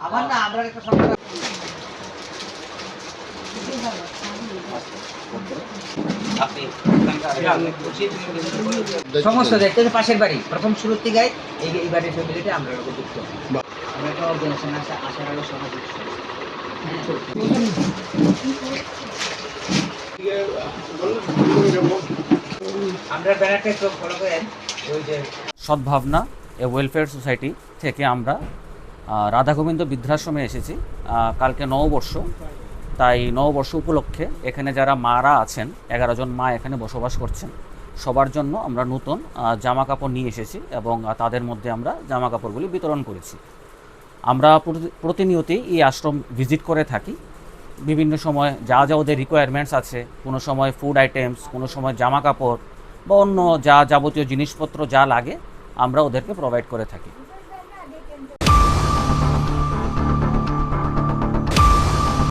আমার না আমরা একটা সমস্যা সমস্যা দেখতে পাশের বাড়ি প্রথম শুরুর থেকে এই বাড়ির ফ্যামিলিতে আমরা যুক্ত আমরা একটা অর্গানাইজেশন আছে আশার আলো সমাজ আমরা ব্যানারটা একটু ফলো করেন ওই যে সদ্ভাবনা এ ওয়েলফেয়ার সোসাইটি থেকে আমরা রাধা গোবিন্দ বৃদ্ধাশ্রমে এসেছি কালকে নববর্ষ, তাই নববর্ষ উপলক্ষে এখানে যারা মারা আছেন 11 জন মা এখানে বসবাস করছেন, সবার জন্য আমরা নতুন জামা কাপড় নিয়ে এসেছি এবং তাদের মধ্যে আমরা জামা কাপড়গুলি বিতরণ করেছি। আমরা প্রতিনিয়তই এই আশ্রম ভিজিট করে থাকি। বিভিন্ন সময় যা যা ওদের রিকোয়ারমেন্টস আছে, কোনো সময় ফুড আইটেমস, কোনো সময় জামা কাপড় বা অন্য যা যাবতীয় জিনিসপত্র যা লাগে আমরা ওদেরকে প্রোভাইড করে থাকি।